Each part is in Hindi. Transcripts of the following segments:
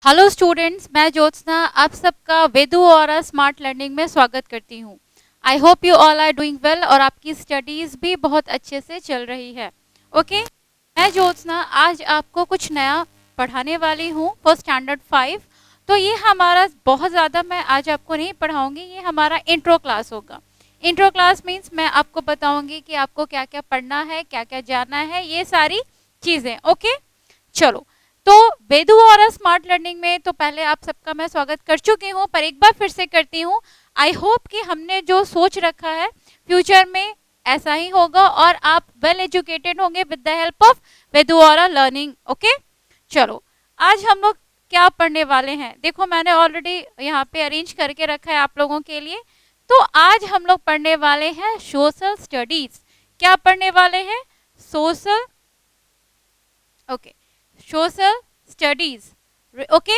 हेलो स्टूडेंट्स, मैं ज्योत्सना आप सबका वेदू और स्मार्ट लर्निंग में स्वागत करती हूँ। I hope you all are doing well और आपकी स्टडीज़ भी बहुत अच्छे से चल रही है। ओके, मैं ज्योत्सना आज आपको कुछ नया पढ़ाने वाली हूँ फॉर स्टैंडर्ड 5। तो ये हमारा बहुत ज़्यादा मैं आज आपको नहीं पढ़ाऊँगी, ये हमारा इंट्रो क्लास होगा। इंट्रो क्लास मीन्स मैं आपको बताऊँगी कि आपको क्या क्या पढ़ना है, क्या क्या जानना है, ये सारी चीज़ें। ओके, चलो। तो वेदू और स्मार्ट लर्निंग में तो पहले आप सबका मैं स्वागत कर चुकी हूँ, पर एक बार फिर से करती हूँ। आई होप कि हमने जो सोच रखा है फ्यूचर में ऐसा ही होगा और आप वेल एजुकेटेड होंगे with the help of Vedu और लर्निंग। ओके, चलो आज हम लोग क्या पढ़ने वाले हैं, देखो मैंने ऑलरेडी यहाँ पे अरेंज करके रखा है आप लोगों के लिए। तो आज हम लोग पढ़ने वाले हैं सोशल स्टडीज। क्या पढ़ने वाले हैं? Social, okay, social studies. Okay,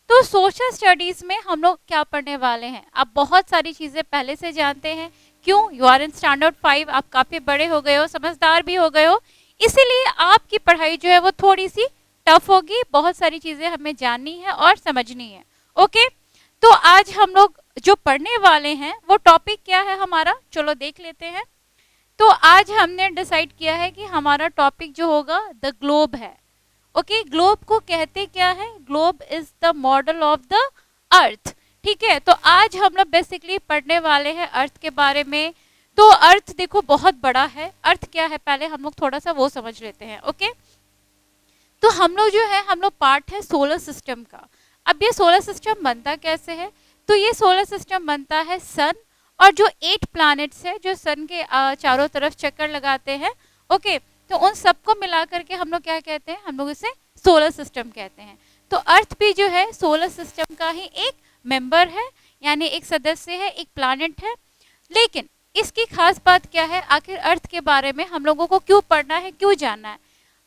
तो सोशल स्टडीज में हम लोग क्या पढ़ने वाले हैं? आप बहुत सारी चीजें पहले से जानते हैं। क्यों? यू आर इन स्टैंडर्ड 5, आप काफी बड़े हो गए हो, समझदार भी हो गए हो, इसीलिए आपकी पढ़ाई जो है वो थोड़ी सी टफ होगी। बहुत सारी चीजें हमें जाननी है और समझनी है। ओके, तो आज हम लोग जो पढ़ने वाले हैं वो टॉपिक क्या है हमारा, चलो देख लेते हैं। तो आज हमने डिसाइड किया है कि हमारा टॉपिक जो होगा द ग्लोब है। ओके, ग्लोब को कहते क्या है? Globe is the model of the अर्थ। ठीक है, तो आज हम लोग बेसिकली पढ़ने वाले हैं अर्थ के बारे में। तो अर्थ देखो बहुत बड़ा है। अर्थ क्या है पहले हम लोग थोड़ा सा वो समझ लेते हैं। ओके, तो हम लोग जो है हम लोग पार्ट है सोलर सिस्टम का। अब ये सोलर सिस्टम बनता कैसे है? तो ये सोलर सिस्टम बनता है सन और जो 8 प्लैनेट्स है जो सन के चारों तरफ चक्कर लगाते हैं। ओके, तो उन सबको मिला करके हम लोग क्या कहते हैं? हम लोग इसे सोलर सिस्टम कहते हैं। तो अर्थ भी जो है सोलर सिस्टम का ही एक मेंबर है, यानी एक सदस्य है, एक प्लैनेट है। लेकिन इसकी खास बात क्या है? आखिर अर्थ के बारे में हम लोगों को क्यों पढ़ना है, क्यों जानना है?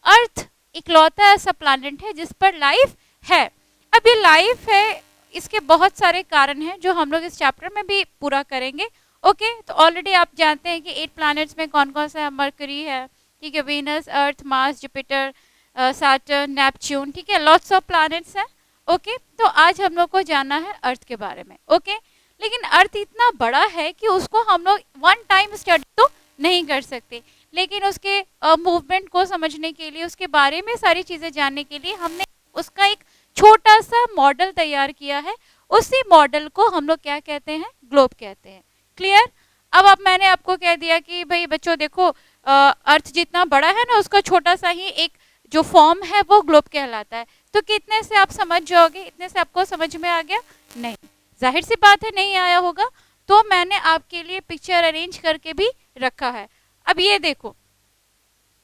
अर्थ इकलौता ऐसा प्लैनेट है जिस पर लाइफ है। अब ये लाइफ है, इसके बहुत सारे कारण हैं जो हम लोग इस चैप्टर में भी पूरा करेंगे। ओके, तो ऑलरेडी आप जानते हैं कि 8 प्लैनेट्स में कौन कौन सा है? मरकरी है, ठीक है, वीनस, अर्थ, मार्स, जुपिटर, सैटर्न, नेपच्यून, ठीक है, लॉट्स ऑफ प्लैनेट्स हैं। ओके, तो आज हम लोग को जानना है अर्थ के बारे में। ओके, लेकिन अर्थ इतना बड़ा है कि उसको हम लोग वन टाइम स्टडी तो नहीं कर सकते, लेकिन उसके मूवमेंट को समझने के लिए, उसके बारे में सारी चीज़ें जानने के लिए हमने उसका एक छोटा सा मॉडल तैयार किया है। उसी मॉडल को हम लोग क्या कहते हैं? ग्लोब कहते हैं। क्लियर? अब मैंने आपको कह दिया कि भाई बच्चों देखो, अर्थ जितना बड़ा है ना, उसका छोटा सा ही एक जो फॉर्म है वो ग्लोब कहलाता है। तो कितने से आप समझ जाओगे? इतने से आपको समझ में आ गया? नहीं, जाहिर सी बात है नहीं आया होगा। तो मैंने आपके लिए पिक्चर अरेंज करके भी रखा है। अब ये देखो,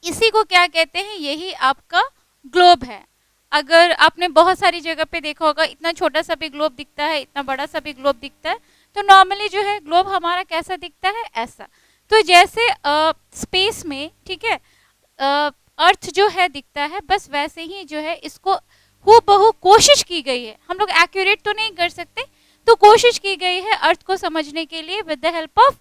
इसी को क्या कहते हैं? यही आपका ग्लोब है। अगर आपने बहुत सारी जगह पे देखा होगा, इतना छोटा सा भी ग्लोब दिखता है, इतना बड़ा सा भी ग्लोब दिखता है। तो नॉर्मली जो है ग्लोब हमारा कैसा दिखता है? ऐसा। तो जैसे स्पेस में, ठीक है, अर्थ जो है दिखता है, बस वैसे ही जो है इसको हूबहू कोशिश की गई है। हम लोग एक्यूरेट तो नहीं कर सकते, तो कोशिश की गई है अर्थ को समझने के लिए with the help of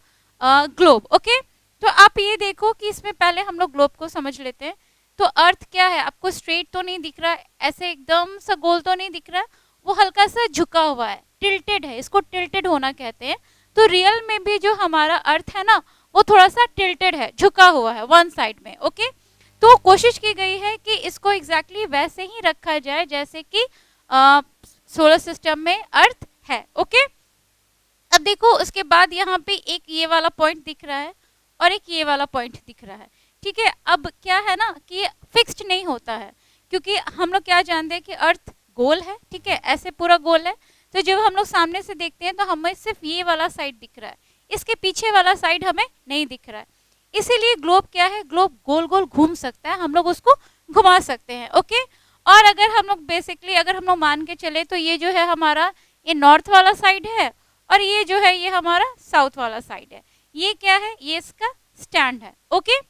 globe. Okay, तो आप ये देखो कि इसमें पहले हम लोग ग्लोब को समझ लेते हैं। तो अर्थ क्या है? आपको स्ट्रेट तो नहीं दिख रहा है, ऐसे एकदम सा गोल तो नहीं दिख रहा है, वो हल्का सा झुका हुआ है, टिल्टेड है, इसको टिल्टेड होना कहते हैं। तो रियल में भी जो हमारा अर्थ है ना, वो थोड़ा सा टिल्टेड है, झुका हुआ है वन साइड में। ओके, तो कोशिश की गई है कि इसको एग्जैक्टली वैसे ही रखा जाए जैसे कि सोलर सिस्टम में अर्थ है। ओके, अब देखो उसके बाद यहाँ पे एक ये वाला पॉइंट दिख रहा है और एक ये वाला पॉइंट दिख रहा है। ठीक है, अब क्या है ना कि फिक्स्ड नहीं होता है, क्योंकि हम लोग क्या जानते हैं कि अर्थ गोल है, ठीक है, ऐसे पूरा गोल है। तो जब हम लोग सामने से देखते हैं तो हमें सिर्फ ये वाला साइड दिख रहा है, इसके पीछे वाला साइड हमें नहीं दिख रहा है। इसीलिए ग्लोब क्या है? ग्लोब गोल गोल घूम सकता है, हम लोग उसको घुमा सकते हैं। ओके, और अगर हम लोग बेसिकली अगर हम लोग मान के चले तो ये जो है हमारा ये नॉर्थ वाला साइड है और ये जो है ये हमारा साउथ वाला साइड है। ये क्या है? ये इसका स्टैंड है। ओके,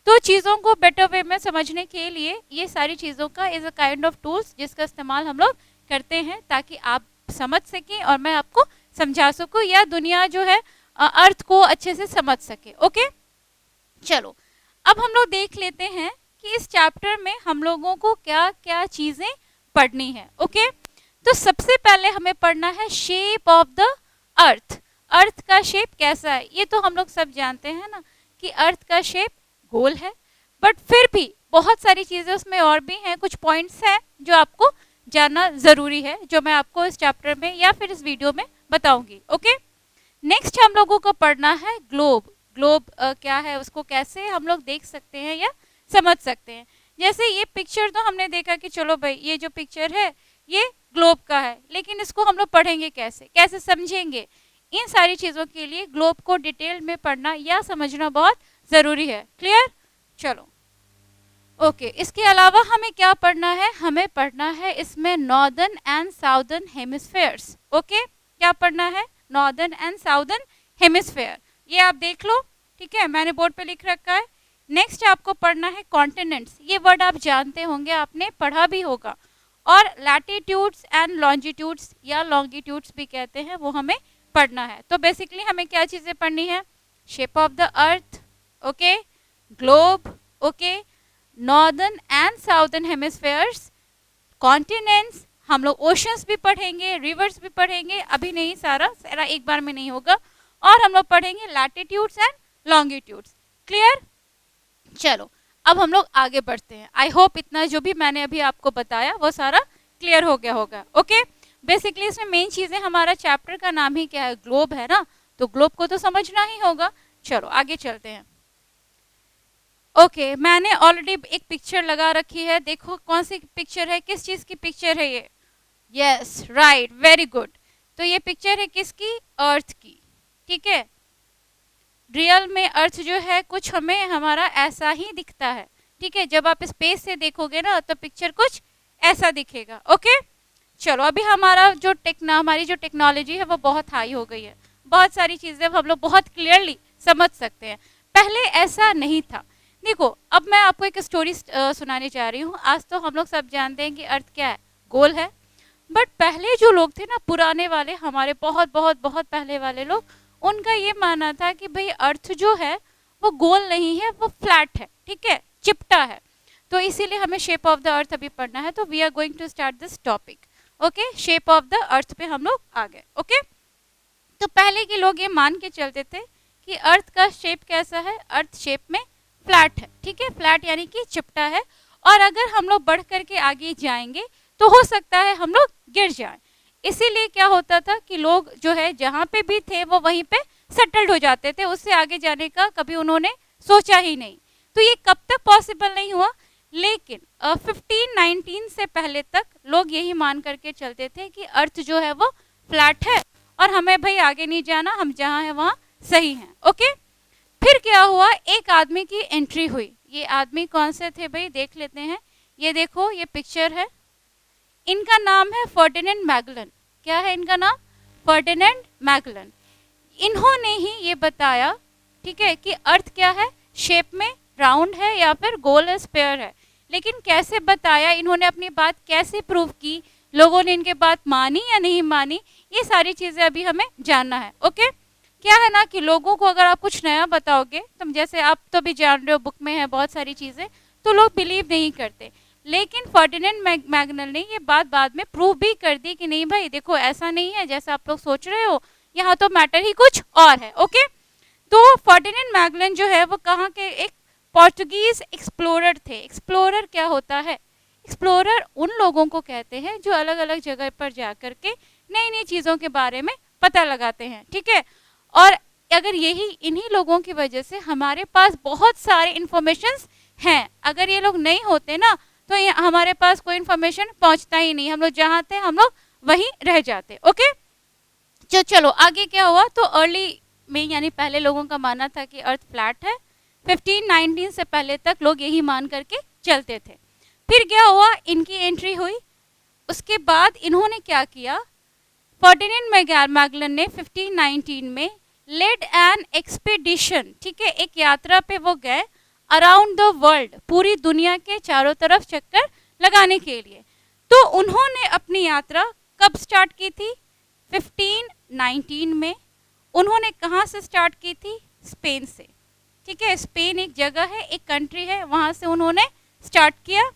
तो चीज़ों को बेटर वे में समझने के लिए ये सारी चीज़ों का is a kind of tools जिसका इस्तेमाल हम लोग करते हैं ताकि आप समझ सकें और मैं आपको समझा सकूं, या दुनिया जो है अर्थ को अच्छे से समझ सके। ओके, चलो अब हम लोग देख लेते हैं कि इस चैप्टर में हम लोगों को क्या क्या चीज़ें पढ़नी है। ओके, तो सबसे पहले हमें पढ़ना है शेप ऑफ द अर्थ। अर्थ का शेप कैसा है, ये तो हम लोग सब जानते हैं ना कि अर्थ का शेप गोल है, बट फिर भी बहुत सारी चीजें उसमें और भी हैं, कुछ पॉइंट्स हैं जो आपको जानना जरूरी है, जो मैं आपको इस चैप्टर में या फिर इस वीडियो में बताऊंगी। ओके, नेक्स्ट हम लोगों को पढ़ना है ग्लोब। ग्लोब क्या है, उसको कैसे हम लोग देख सकते हैं या समझ सकते हैं। जैसे ये पिक्चर तो हमने देखा कि चलो भाई ये जो पिक्चर है ये ग्लोब का है, लेकिन इसको हम लोग पढ़ेंगे कैसे, कैसे समझेंगे, इन सारी चीज़ों के लिए ग्लोब को डिटेल में पढ़ना या समझना बहुत ज़रूरी है। क्लियर? चलो ओके, इसके अलावा हमें क्या पढ़ना है, हमें पढ़ना है इसमें northern and southern hemispheres. Okay, क्या पढ़ना है, नॉर्दर्न एंड साउदर्न हेमिस्फेयर, ये आप देख लो, ठीक है, मैंने बोर्ड पे लिख रखा है। नेक्स्ट आपको पढ़ना है कॉन्टिनेंट्स, ये वर्ड आप जानते होंगे, आपने पढ़ा भी होगा, और लैटिट्यूड्स एंड लॉन्जिट्यूड्स या लॉन्गिट्यूड्स भी कहते हैं, वो हमें पढ़ना है। तो बेसिकली हमें क्या चीज़ें पढ़नी है, shape of the earth, okay, globe, okay, northern and southern hemispheres, continents, हम लोग ओशंस भी पढ़ेंगे, रिवर्स भी पढ़ेंगे, अभी नहीं, सारा सारा एक बार में नहीं होगा, और हम लोग पढ़ेंगे लैटिट्यूड्स एंड लॉन्गिट्यूड्स। क्लियर? चलो अब हम लोग आगे बढ़ते हैं। आई होप इतना जो भी मैंने अभी आपको बताया वो सारा क्लियर हो गया होगा। ओके, बेसिकली इसमें मेन चीजें, हमारा चैप्टर का नाम ही क्या है, ग्लोब है ना, तो ग्लोब को तो समझना ही होगा। चलो आगे चलते हैं। ओके, मैंने ऑलरेडी एक पिक्चर लगा रखी है, देखो कौन सी पिक्चर है, किस चीज की पिक्चर है ये, यस राइट, वेरी गुड। तो ये पिक्चर है किसकी, अर्थ की, ठीक है। रियल में अर्थ जो है कुछ हमें हमारा ऐसा ही दिखता है, ठीक है, जब आप स्पेस से देखोगे ना तो पिक्चर कुछ ऐसा दिखेगा। ओके, चलो अभी हमारा जो हमारी जो टेक्नोलॉजी है वो बहुत हाई हो गई है, बहुत सारी चीज़ें हम लोग बहुत क्लियरली समझ सकते हैं, पहले ऐसा नहीं था। देखो अब मैं आपको एक स्टोरी सुनाने जा रही हूँ। आज तो हम लोग सब जानते हैं कि अर्थ क्या है, गोल है, बट पहले जो लोग थे ना, पुराने वाले, हमारे बहुत बहुत बहुत पहले वाले लोग, उनका ये मानना था कि भाई अर्थ जो है वो गोल नहीं है, वो फ्लैट है, ठीक है, चिपटा है। तो इसीलिए हमें शेप ऑफ द अर्थ अभी पढ़ना है, तो we are going to start this topic. Okay, shape of the earth पे हम लोग आ गए। ओके, तो पहले के लोग ये मान के चलते थे कि अर्थ का शेप कैसा है, अर्थ शेप में फ्लैट है, ठीक है, फ्लैट यानी कि चिपटा है, और अगर हम लोग बढ़ करके आगे जाएंगे तो हो सकता है हम लोग गिर जाएं। इसीलिए क्या होता था कि लोग जो है जहाँ पे भी थे वो वहीं पे सेटल्ड हो जाते थे, उससे आगे जाने का कभी उन्होंने सोचा ही नहीं। तो ये कब तक पॉसिबल नहीं हुआ, लेकिन 1519 से पहले तक लोग यही मान करके चलते थे कि अर्थ जो है वो फ्लैट है और हमें भाई आगे नहीं जाना, हम जहाँ हैं वहाँ सही हैं। ओके, फिर क्या हुआ, एक आदमी की एंट्री हुई। ये आदमी कौन से थे भाई, देख लेते हैं। ये देखो, ये पिक्चर है, इनका नाम है फर्डिनेंड मैगलन। क्या है इनका नाम, फर्डिनेंड मैगलन। इन्होंने ही ये बताया, ठीक है, कि अर्थ क्या है, शेप में राउंड है या फिर गोल है, स्क्वायर है। लेकिन कैसे बताया, इन्होंने अपनी बात कैसे प्रूव की, लोगों ने इनके बात मानी या नहीं मानी, ये सारी चीजें अभी हमें जानना है। ओके, क्या है ना कि लोगों को अगर आप कुछ नया बताओगे, तो जैसे आप तो भी जान रहे हो, बुक में है बहुत सारी चीजें, तो लोग बिलीव नहीं करते। लेकिन फर्डिनेंड मैगनल ने ये बात बाद में प्रूव भी कर दी कि नहीं भाई देखो, ऐसा नहीं है जैसा आप लोग सोच रहे हो, यहाँ तो मैटर ही कुछ और है। ओके, तो फर्डिनेंड मैगलन जो है वो कहाँ के, एक पोर्चुगीज एक्सप्लोरर थे। एक्सप्लोरर क्या होता है, एक्सप्लोरर उन लोगों को कहते हैं जो अलग अलग जगह पर जा करके नई नई चीज़ों के बारे में पता लगाते हैं, ठीक है। और अगर यही इन्हीं लोगों की वजह से हमारे पास बहुत सारे इंफॉर्मेशंस हैं, अगर ये लोग नहीं होते ना तो हमारे पास कोई इन्फॉर्मेशन पहुंचता ही नहीं, हम लोग जहाँ थे हम लोग वहीं रह जाते। ओके, चलो आगे क्या हुआ, तो अर्ली में यानी पहले लोगों का मानना था कि अर्थ फ्लैट है। 1519 से पहले तक लोग यही मान करके चलते थे। फिर क्या हुआ, इनकी एंट्री हुई, उसके बाद इन्होंने क्या किया, फर्डिनेंड मैगलन ने 1519 में लेड एन एक्सपीडिशन, ठीक है, एक यात्रा पे वो गए अराउंड द वर्ल्ड, पूरी दुनिया के चारों तरफ चक्कर लगाने के लिए। तो उन्होंने अपनी यात्रा कब स्टार्ट की थी, 1519 में। उन्होंने कहाँ से स्टार्ट की थी, स्पेन से, ठीक है, स्पेन एक जगह है, एक कंट्री है, वहाँ से उन्होंने स्टार्ट किया।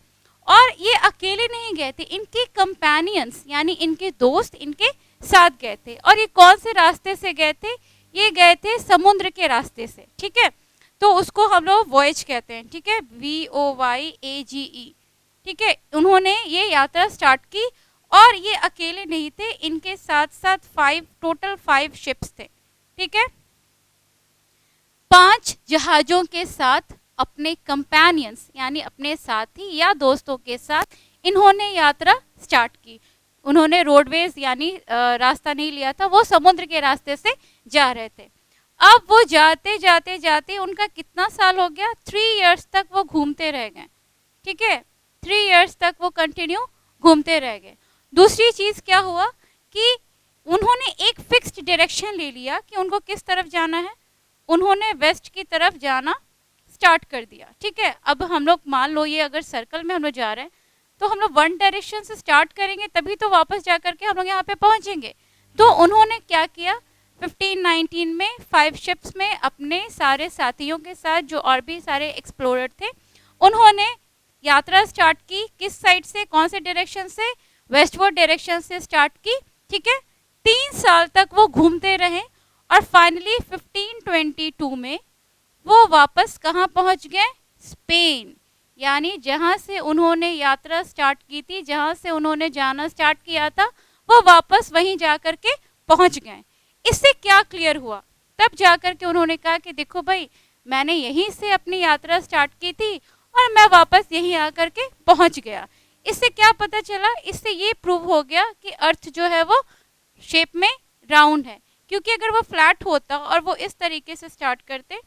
और ये अकेले नहीं गए थे, इनके कंपेनियंस यानी इनके दोस्त इनके साथ गए थे। और ये कौन से रास्ते से गए थे? ये गए थे समुद्र के रास्ते से, ठीक है। तो उसको हम लोग वॉयज कहते हैं, ठीक है, VOYAGE, ठीक है। उन्होंने ये यात्रा स्टार्ट की और ये अकेले नहीं थे, इनके साथ साथ टोटल 5 शिप्स थे, ठीक है। 5 जहाजों के साथ अपने कंपेनियंस यानी अपने साथी या दोस्तों के साथ इन्होंने यात्रा स्टार्ट की। उन्होंने रोडवेज यानी रास्ता नहीं लिया था, वो समुद्र के रास्ते से जा रहे थे। अब वो जाते जाते जाते उनका कितना साल हो गया? 3 इयर्स तक वो घूमते रह गए, ठीक है। 3 इयर्स तक वो कंटिन्यू घूमते रह गए। दूसरी चीज़ क्या हुआ कि उन्होंने एक फिक्स्ड डायरेक्शन ले लिया कि उनको किस तरफ जाना है। उन्होंने वेस्ट की तरफ जाना स्टार्ट कर दिया, ठीक है। अब हम लोग मान लो ये अगर सर्कल में हम लोग जा रहे हैं तो हम लोग वन डायरेक्शन से स्टार्ट करेंगे तभी तो वापस जा करके हम लोग यहाँ पे पहुँचेंगे। तो उन्होंने क्या किया, 1519 में 5 शिप्स में अपने सारे साथियों के साथ जो और भी सारे एक्सप्लोरर थे, उन्होंने यात्रा स्टार्ट की। किस साइड से, कौन से डायरेक्शन से? वेस्टवर्ड डायरेक्शन से स्टार्ट की, ठीक है। 3 साल तक वो घूमते रहे और फाइनली 1522 में वो वापस कहाँ पहुँच गए? स्पेन, यानी जहाँ से उन्होंने यात्रा स्टार्ट की थी, जहाँ से उन्होंने जाना स्टार्ट किया था, वो वापस वहीं जा कर के पहुँच गए। इससे क्या क्लियर हुआ? तब जा कर के उन्होंने कहा कि देखो भाई, मैंने यहीं से अपनी यात्रा स्टार्ट की थी और मैं वापस यहीं आकर के पहुँच गया। इससे क्या पता चला? इससे ये प्रूव हो गया कि अर्थ जो है वो शेप में राउंड है, क्योंकि अगर वो फ्लैट होता और वो इस तरीके से स्टार्ट करते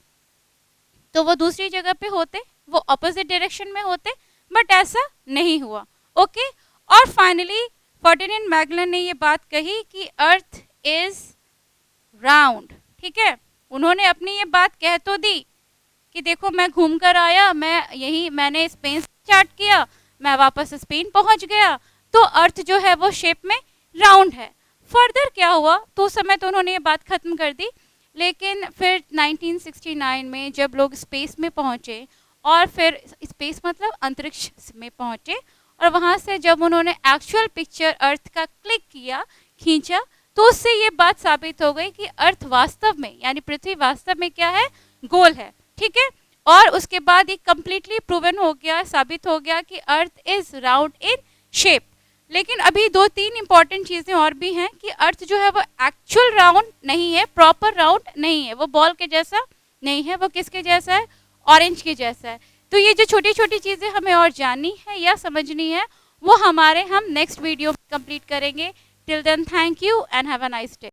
तो वो दूसरी जगह पे होते, वो ऑपोजिट डायरेक्शन में होते, बट ऐसा नहीं हुआ, ओके। और फाइनली फर्डिनेंड मैगलन ने ये बात कही कि अर्थ इज राउंड, ठीक है। उन्होंने अपनी ये बात कह तो दी कि देखो मैं घूम कर आया, मैंने स्पेन स्टार्ट किया, मैं वापस स्पेन पहुंच गया, तो अर्थ जो है वो शेप में राउंड है। फर्दर क्या हुआ, तो उस समय तो उन्होंने ये बात खत्म कर दी। लेकिन फिर 1969 में जब लोग स्पेस में पहुंचे, और फिर स्पेस मतलब अंतरिक्ष में पहुंचे, और वहां से जब उन्होंने एक्चुअल पिक्चर अर्थ का क्लिक किया, खींचा, तो उससे ये बात साबित हो गई कि अर्थ वास्तव में यानी पृथ्वी वास्तव में क्या है? गोल है, ठीक है। और उसके बाद ये कंप्लीटली प्रूवन हो गया, साबित हो गया कि earth is round in shape. लेकिन अभी 2-3 इंपॉर्टेंट चीज़ें और भी हैं कि अर्थ जो है वो एक्चुअल राउंड नहीं है, प्रॉपर राउंड नहीं है, वो बॉल के जैसा नहीं है, वो किसके जैसा है? ऑरेंज के जैसा है। तो ये जो छोटी छोटी चीज़ें हमें और जाननी है या समझनी है, वो हम नेक्स्ट वीडियो में कंप्लीट करेंगे। Till then, thank you and have a nice day.